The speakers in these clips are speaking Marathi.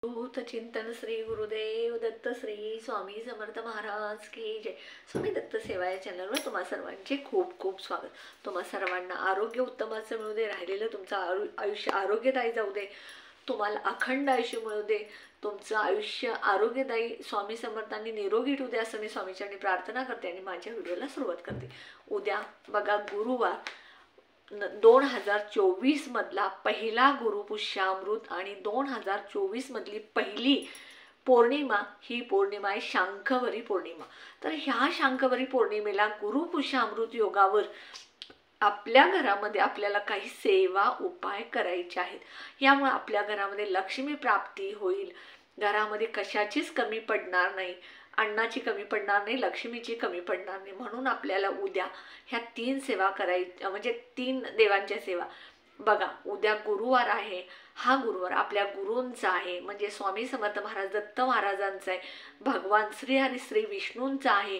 भूत चिंतन श्री गुरुदेव दत्त श्री स्वामी समर्थ महाराज की जय। स्वामी दत्त सेवा या चॅनलवर तुम्हा सर्वांचे खूप खूप स्वागत। तुम्हा सर्वांना आरोग्य उत्तमाचं मिळू दे, राहिलेलं तुमचं आयुष्य आरोग्यदायी जाऊ दे, तुम्हाला अखंड आयुष्य मिळू दे, तुमचं आयुष्य आरोग्यदायी स्वामी समर्थांनी निरोगी ठेवू दे असं मी स्वामीचरणी प्रार्थना करते आणि माझ्या व्हिडिओला सुरुवात करते। उद्या बघा गुरुवार 2024 मधला पहिला गुरुपुष्यामृत आणि 2024 मधली पहिली पौर्णिमा ही पौर्णिमा आहे शांखवरी पौर्णिमा। तर ह्या शांखवरी पौर्णिमेला गुरुपुष्यामृत योगावर आपल्या घरामध्ये आपल्याला काही सेवा उपाय करायचे आहेत। यामुळे आपल्या घरामध्ये लक्ष्मी प्राप्ती होईल, घरामध्ये कशाचीच कमी पडणार नाही, अन्नाची कमी पडणार नाही, लक्ष्मीची कमी पडणार नाही। म्हणून आपल्याला उद्या ह्या 3 सेवा करायच्या, म्हणजे 3 देवांच्या सेवा। बघा उद्या गुरुवार आहे, हा गुरुवार आपल्या गुरूंचा आहे, म्हणजे स्वामी समर्थ महाराज दत्त महाराजांचा आहे, भगवान श्री हरी श्री विष्णूंचा आहे।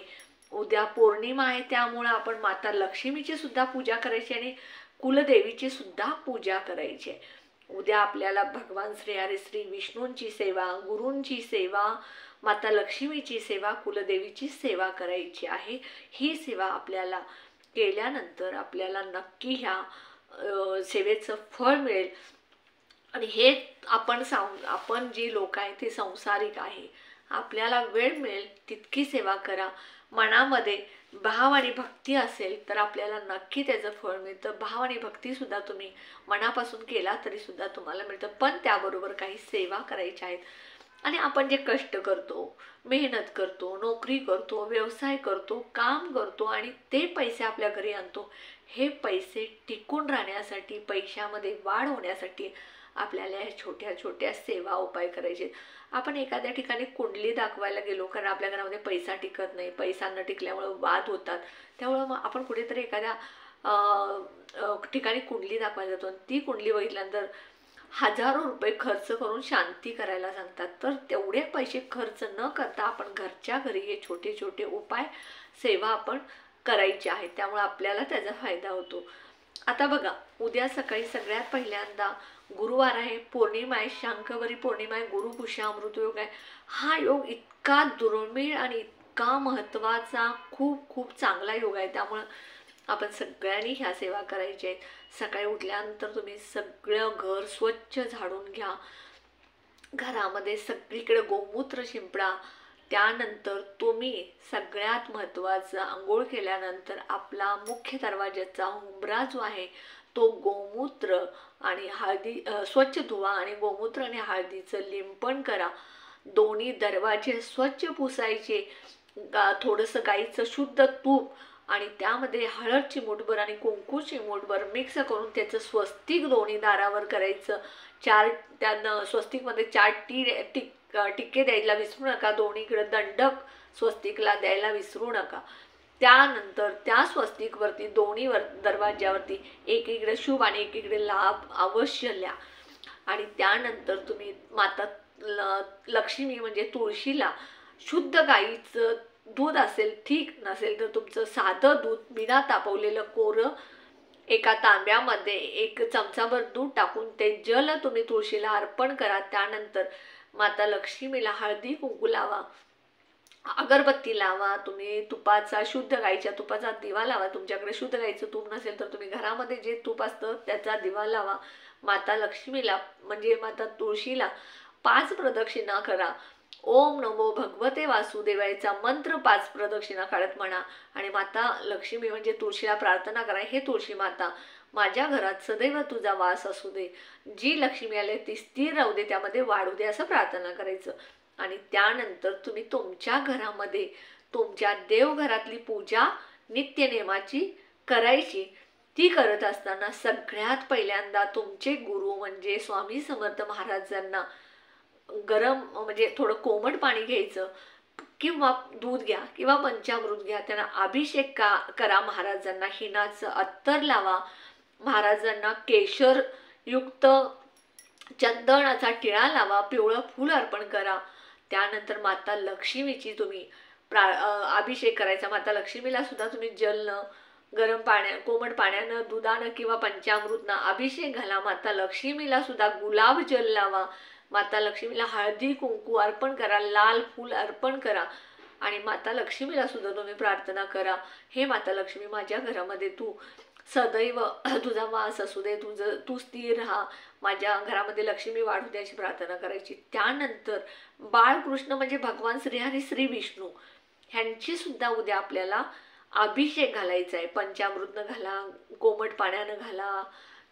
उद्या पौर्णिमा आहे, त्यामुळे आपण माता लक्ष्मीची सुद्धा पूजा करायची आणि कुलदेवीची सुद्धा पूजा करायची आहे। उद्या आपल्याला भगवान श्री हरी श्री विष्णूंची सेवा, गुरूंची सेवा, माता लक्ष्मीची सेवा, कुलदेवीची सेवा करायची आहे। ही सेवा आपल्याला केल्यानंतर आपल्याला नक्की ह्या सेवेचं फळ मिळेल। आणि हे आपण जी लोक आहे ते संसारिक आहे, आपल्याला वेळ मिळेल तितकी सेवा करा। मनामध्ये भाव आणि भक्ती असेल तर आपल्याला नक्की त्याचं फळ मिळतं। भाव आणि भक्ती सुद्धा तुम्ही मनापासून केला तरी सुद्धा तुम्हाला मिळतं, पण त्याबरोबर काही सेवा करायच्या आहेत। आणि आपण जे कष्ट करतो, मेहनत करतो, नोकरी करतो, व्यवसाय करतो, काम करतो आणि ते पैसे आपल्या घरी आणतो, हे पैसे टिकून राहण्यासाठी, पैशामध्ये वाढ होण्यासाठी आपल्याला या छोट्या छोट्या सेवा उपाय करायचे। आपण एखाद्या ठिकाणी कुंडली दाखवायला गेलो, कारण आपल्या घरामध्ये पैसा टिकत नाही, पैसा न टिकल्यामुळे वाद होतात, त्यामुळे मग आपण कुठेतरी एखाद्या ठिकाणी कुंडली दाखवायला जातो आणि ती कुंडली बघितल्यानंतर हजारो रुपये खर्च करून शांती करायला सांगतात। तर तेवढे पैसे खर्च न करता आपण घरच्या घरी हे छोटे छोटे उपाय सेवा आपण करायचे आहेत, त्यामुळे आपल्याला त्याचा फायदा होतो। आता बघा उद्या सकाळी सगळ्यात पहिल्यांदा गुरुवार आहे, पौर्णिमा आहे, शांखवरी पौर्णिमा आहे, गुरुपुष्यामृत योग आहे। हा योग इतका दुर्मिळ आणि इतका महत्त्वाचा, खूप खूप चांगला योग आहे, त्यामुळे आपण सगळ्यांनी ह्या सेवा करायच्या आहेत। सकाळी उठल्यानंतर तुम्ही सगळं घर स्वच्छ झाडून घ्या, घरामध्ये सगळीकडे गोमूत्र शिंपडा। त्यानंतर तुम्ही सगळ्यात महत्त्वाचं, आंघोळ केल्यानंतर आपला मुख्य दरवाजाचा उंबरा जो आहे तो गोमूत्र आणि हळदी स्वच्छ धुवा आणि गोमूत्र आणि हळदीचं लिंपण करा। दोन्ही दरवाजे स्वच्छ पुसायचे, थोडंसं गाईचं शुद्ध तूप आणि त्यामध्ये हळद चिमूटभर आणि कुंकू चिमूटभर मिक्स करून त्याचं स्वस्तिक दोन्ही दारावर करायचं। त्यानं स्वस्तिकमध्ये 4 टिक्के द्यायला विसरू नका, दोन्हीकडे दंडक स्वस्तिकला द्यायला विसरू नका। त्यानंतर त्या स्वस्तिकवरती दोन्ही दरवाज्यावरती एकीकडे शुभ आणि एकीकडे लाभ अवश्य लिहा। आणि त्यानंतर तुम्ही माता लक्ष्मी म्हणजे तुळशीला शुद्ध गाईचं दूध असेल ठीक, नसेल तर तुमचं साधं दूध बिना तापवलेलं कोरं एका तांब्यामध्ये 1 चमचाभर दूध टाकून ते जल तुम्ही तुळशीला अर्पण करा। त्यानंतर माता लक्ष्मीला हळदी कुंकू लावा, अगरबत्ती लावा, तुम्ही तुपाचा, शुद्ध गाईच्या तुपाचा दिवा लावा। तुमच्याकडे शुद्ध गाईचं तूप नसेल तर तुम्ही घरामध्ये जे तूप असतं त्याचा दिवा लावा। माता लक्ष्मीला म्हणजे माता तुळशीला 5 प्रदक्षिणा करा। ओम नमो भगवते वासुदेवायचा मंत्र 5 प्रदक्षिणा काढत म्हणा आणि माता लक्ष्मी म्हणजे तुळशीला प्रार्थना करा, हे तुळशी माता माझ्या घरात सदैव तुझा वास असू दे, जी लक्ष्मी आले ती स्थिर राहू दे, त्यामध्ये वाढू दे असं प्रार्थना करायचं। आणि त्यानंतर तुम्ही तुमच्या घरामध्ये तुमच्या देवघरातली पूजा नित्यनेमाची करायची। ती करत असताना सगळ्यात पहिल्यांदा तुमचे गुरु म्हणजे स्वामी समर्थ महाराजांना गरम म्हणजे थोडं कोमट पाणी घ्यायचं किंवा दूध घ्या किंवा पंचामृत घ्या, त्यांना अभिषेक करा, महाराजांना हिनाचं अत्तर लावा, महाराजांना केशर युक्त चंदनाचा टिळा लावा, पिवळं फूल अर्पण करा। त्यानंतर माता लक्ष्मीची तुम्ही अभिषेक करायचा। माता लक्ष्मीला सुद्धा तुम्ही जलनं, गरम कोमट पाण्यानं, दुधानं किंवा पंचामृतनं अभिषेक घाला। माता लक्ष्मीला सुद्धा गुलाब जल लावा, माता लक्ष्मीला हळदी कुंकू अर्पण करा, लाल फूल अर्पण करा आणि माता लक्ष्मीला सुद्धा तुम्ही प्रार्थना करा, हे माता लक्ष्मी माझ्या घरामध्ये तू सदैव तुझा वास असू दे, तू स्थिर राहा, माझ्या घरामध्ये लक्ष्मी वाढू दे अशी प्रार्थना करायची. त्यानंतर बाळकृष्ण म्हणजे भगवान श्रीहरी श्री विष्णू ह्यांची सुद्धा उद्या आपल्याला अभिषेक घालायचा आहे. पंचामृतनं घाला, कोमट पाण्यानं घाला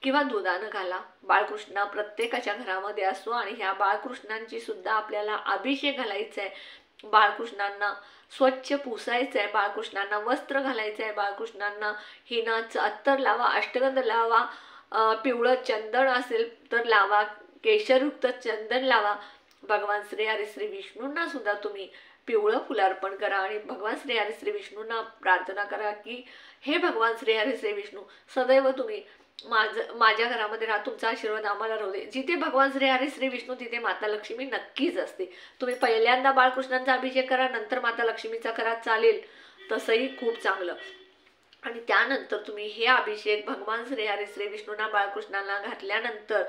किंवा दुधानं घाला. बाळकृष्ण प्रत्येकाच्या घरामध्ये असतो आणि ह्या बाळकृष्णांची सुद्धा आपल्याला अभिषेक घालायचा आहे. बाळकृष्णांना स्वच्छ पुसायचं आहे, बाळकृष्णांना वस्त्र घालायचं आहे, बाळकृष्णांना हिनाचं अत्तर लावा, अष्टगंध लावा, पिवळं चंदन असेल तर लावा, केशरयुक्त चंदन लावा. भगवान श्री हरी श्री विष्णूंना सुद्धा तुम्ही पिवळं फुल अर्पण करा आणि भगवान श्री हरी श्री विष्णूंना प्रार्थना करा की हे भगवान श्री हरी श्री विष्णू सदैव तुम्ही माझ्या घरामध्ये राहा, तुमचा आशीर्वाद आम्हाला राहू दे. जिथे भगवान श्री हरी श्री विष्णू तिथे माता लक्ष्मी नक्कीच असते. तुम्ही पहिल्यांदा बाळकृष्णांचा अभिषेक करा, नंतर माता लक्ष्मीचा करा, चालेल, तसंही खूप चांगलं. आणि त्यानंतर तुम्ही हे अभिषेक भगवान श्री हरी श्री विष्णूंना बाळकृष्णांना घातल्यानंतर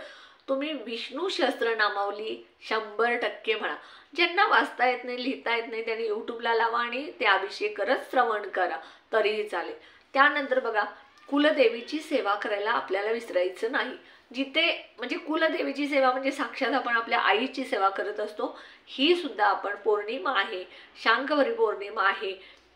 तुम्ही विष्णू सहस्त्रनामावली 100% म्हणा. ज्यांना वाचता येत नाही, लिहिता येत नाही, त्यांनी यूट्यूबला लावा आणि ते अभिषेक करत श्रवण करा तरीही चालेल. त्यानंतर बघा, कुलदेवीची सेवा करायला आपल्याला विसरायचं नाही. जिथे म्हणजे कुलदेवीची सेवा म्हणजे साक्षात आपण आपल्या आईची सेवा करत असतो. ही सुद्धा आपण पौर्णिमा आहे, शांकभरी पौर्णिमा आहे,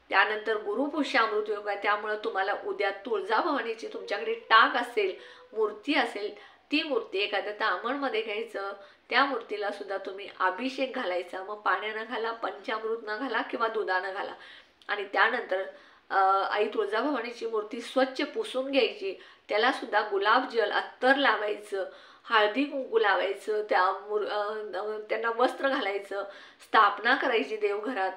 त्यानंतर गुरुपुष्यामृत योग आहे. त्यामुळे तुम्हाला उद्या तुळजाभवानीची तुमच्याकडे टाक असेल, मूर्ती असेल, ती मूर्ती एखाद्या तामणमध्ये घ्यायचं, त्या मूर्तीला सुद्धा तुम्ही अभिषेक घालायचा. मग पाण्यानं घाला, पंचामृतनं घाला किंवा दुधानं घाला. आणि त्यानंतर आई तुळजाभवानीची मूर्ती स्वच्छ पुसून घ्यायची, त्याला सुद्धा गुलाबजल अत्तर लावायचं, हळदी कुंकू लावायचं, त्यांना वस्त्र घालायचं, स्थापना करायची देवघरात,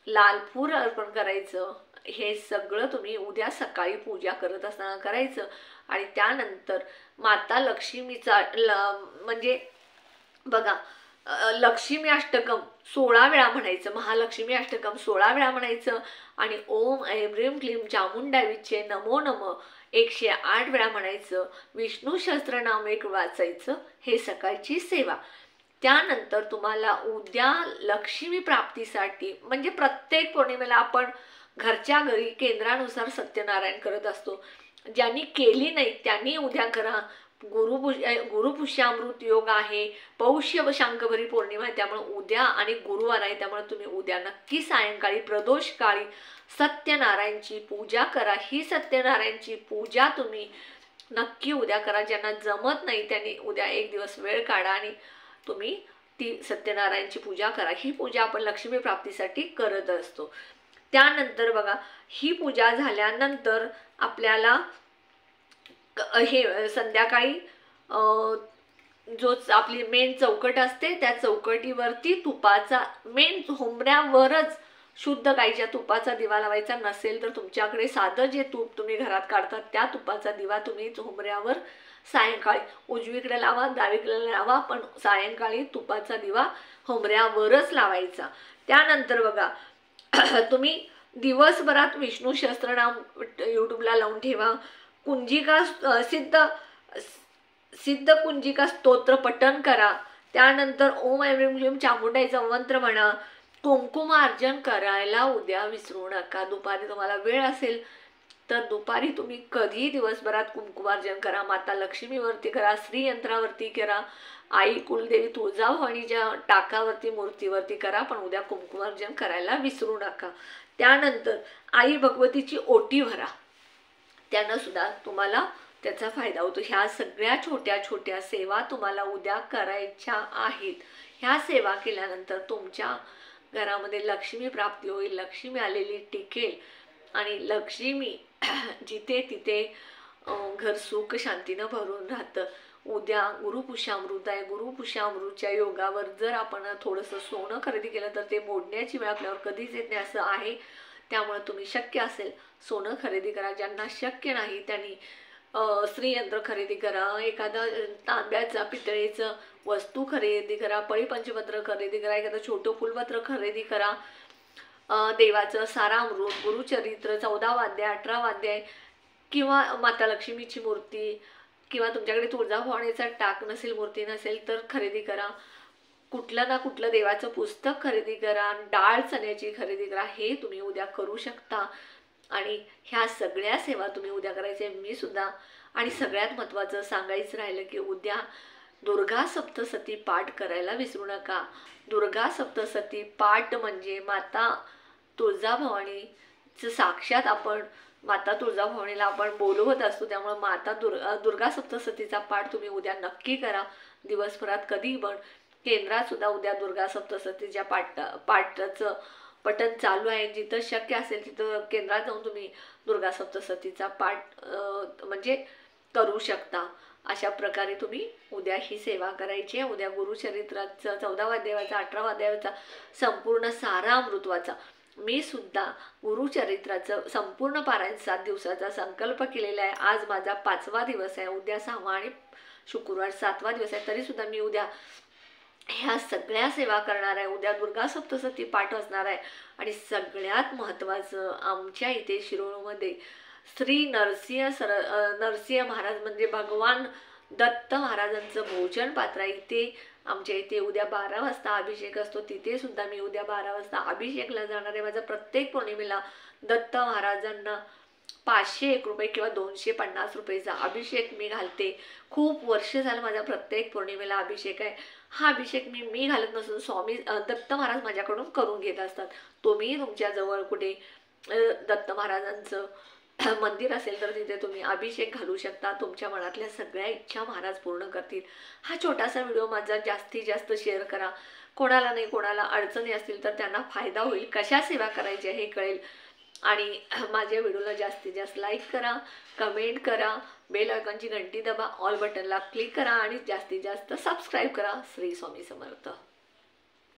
लाल फूल अर्पण करायचं. हे सगळं तुम्ही उद्या सकाळी पूजा करत असताना करायचं. आणि त्यानंतर माता लक्ष्मीचा म्हणजे बघा, लक्ष्मी अष्टकम 16 वेळा म्हणायचं, महालक्ष्मी अष्टकम 16 वेळा म्हणायचं आणि ओम ऐं ह्रीं क्लीं चामुंडा विचे नमो नम 108 वेळा म्हणायचं. विष्णू सहस्त्रनाम एक वाचायचं. हे सकाळची सेवा. त्यानंतर तुम्हाला उद्या लक्ष्मी प्राप्तीसाठी म्हणजे प्रत्येक पौर्णिमेला आपण घरच्या घरी केंद्रानुसार सत्यनारायण करत असतो. ज्यांनी केली नाही त्यांनी उद्या करा. गुरुपुष्यामृत योग आहे, पौष शांकभरी पौर्णिमा आहे, त्यामुळे उद्या आणि गुरुवार आहे, त्यामुळे तुम्ही उद्या नक्की सायंकाळी प्रदोष काळी सत्यनारायणची पूजा करा. ही सत्यनारायणची पूजा तुम्ही नक्की उद्या करा. ज्यांना जमत नाही त्यांनी उद्या एक दिवस वेळ काढा आणि तुम्ही ती सत्यनारायणची पूजा करा. ही पूजा आपण लक्ष्मी प्राप्तीसाठी करत असतो. त्यानंतर बघा, ही पूजा झाल्यानंतर आपल्याला हे संध्याकाळी जो आपली मेन चौकट असते त्या चौकटीवरती तुपाचा मेन होंबऱ्यावरच शुद्ध गाईच्या तुपाचा दिवा लावायचा. नसेल तर तुमच्याकडे साधं जे तूप तुम्ही घरात काढतात त्या तुपाचा दिवा तुम्ही होंबऱ्यावर सायंकाळी उजवीकडे लावा, डावीकडे लावा, पण सायंकाळी तुपाचा दिवा होंबऱ्यावरच लावायचा. त्यानंतर बघा, तुम्ही दिवसभरात विष्णू सहस्त्रनाम यूट्यूबला लावून ठेवा. कुंजिका सिद्ध कुंजिका स्तोत्र पठण करा. त्यानंतर ओम ऐं ह्रीं क्लीं चामुंडाईचं मंत्र म्हणा. कुंकुमार्जन करायला उद्या विसरू नका. दुपारी तुम्हाला वेळ असेल तर दुपारी तुम्ही कधी दिवसभरात कुंकुमार्जन करा. माता लक्ष्मीवरती करा, श्रीयंत्रावरती करा, आई कुलदेवी तुळजाभवानीच्या टाकावरती मूर्तीवरती करा, पण उद्या कुंकुमार्जन करायला विसरू नका. त्यानंतर आई भगवतीची ओटी भरा, त्यानं सुद्धा तुम्हाला त्याचा फायदा होतो. ह्या सगळ्या छोट्या छोट्या सेवा तुम्हाला उद्या करायच्या आहेत. ह्या सेवा केल्यानंतर तुमच्या घरामध्ये लक्ष्मी प्राप्ती होईल, लक्ष्मी आलेली टिकेल आणि लक्ष्मी जिथे तिथे घर सुख शांतीनं भरून राहतं. उद्या गुरुपुष्यामृत आहे. गुरुपुष्यामृतच्या योगावर जर आपण थोडंसं सोनं खरेदी केलं तर ते मोडण्याची वेळ आपल्यावर कधीच येत नाही असं आहे. त्यामुळे तुम्ही शक्य असेल सोनं खरेदी करा. ज्यांना शक्य नाही त्यांनी श्रीयंत्र खरेदी करा, एखादा तांब्याचा पितळेचं वस्तू खरेदी करा, पळीपंचपत्र खरेदी करा, एखादं छोटं फुलपत्र खरेदी करा, देवाचं सारामृत, गुरुचरित्र 14 वाद्य 18 वाद्य किंवा माता लक्ष्मीची मूर्ती किंवा तुमच्याकडे तुळजाभवानीचा टाक नसेल, मूर्ती नसेल तर खरेदी करा. कुठलं ना कुठलं देवाचं पुस्तक खरेदी करा, डाळ चण्याची खरेदी करा, हे तुम्ही उद्या करू शकता. आणि ह्या सगळ्या सेवा तुम्ही उद्या करायचे, मी सुद्धा. आणि सगळ्यात महत्त्वाचं सांगायचं राहिलं की उद्या दुर्गा सप्तशती पाठ करायला विसरू नका. दुर्गा सप्तशती पाठ म्हणजे माता तुळजाभवानीचं साक्षात आपण माता तुळजाभवानीला आपण बोलवत असतो. त्यामुळे माता दुर्गा सप्तशतीचा पाठ तुम्ही उद्या नक्की करा. दिवसभरात कधी पण केंद्रात सुद्धा उद्या दुर्गा सप्तशतीच्या पाठाचं पठण चालू आहे. जिथं शक्य असेल तिथं केंद्रात जाऊन तुम्ही दुर्गा सप्तशतीचा पाठ म्हणजे करू शकता. अशा प्रकारे तुम्ही उद्या ही सेवा करायची आहे. उद्या गुरुचरित्राचा 14व्या अध्यायाचा 18व्या अध्यायाचा संपूर्ण सारामृतवाचा मी सुद्धा गुरुचरित्राचं संपूर्ण पारायण 7 दिवसाचा संकल्प केलेला आहे. आज माझा 5वा दिवस आहे, उद्या 6वा आणि शुक्रवार 7वा दिवस आहे. तरी सुद्धा मी उद्या ह्या सगळ्या सेवा करणार आहे. उद्या दुर्गा सप्तशती पाठ असणार आहे. आणि सगळ्यात महत्त्वाचं आमच्या इथे शिरोळमध्ये श्री नरसिंह महाराज म्हणजे भगवान दत्त महाराजांचं भोजन पात्र आहे. इथे आमच्या इथे उद्या 12 वाजता अभिषेक असतो. तिथे सुद्धा मी उद्या 12 वाजता अभिषेकला जाणार आहे. माझा प्रत्येक पौर्णिमेला दत्त महाराजांना 501 रुपये किंवा 250 रुपयेचा अभिषेक मी घालते. खूप वर्ष झालं माझ्या प्रत्येक पौर्णिमेला अभिषेक आहे. हा अभिषेक मी घालत नसून स्वामी दत्त महाराज माझ्याकडून करून घेत असतात. तुम्ही तुमच्याजवळ कुठे दत्त महाराजांचं मंदिर असेल तर तिथे तुम्ही अभिषेक घालू शकता. तुमच्या मनातल्या सगळ्या इच्छा महाराज पूर्ण करतील. हा छोटासा व्हिडिओ माझा जास्तीत जास्त शेअर करा. कोणाला नाही कोणाला अडचणी असतील तर त्यांना फायदा होईल, कशा सेवा करायच्या हे कळेल. आणि माझ्या व्हिडिओला जास्तीत जास्त लाईक करा, कमेंट करा, बेल आयकॉनची घंटी दाबा, ऑल बटनला क्लिक करा आणि जास्तीत जास्त सबस्क्राईब करा. श्री स्वामी समर्थ.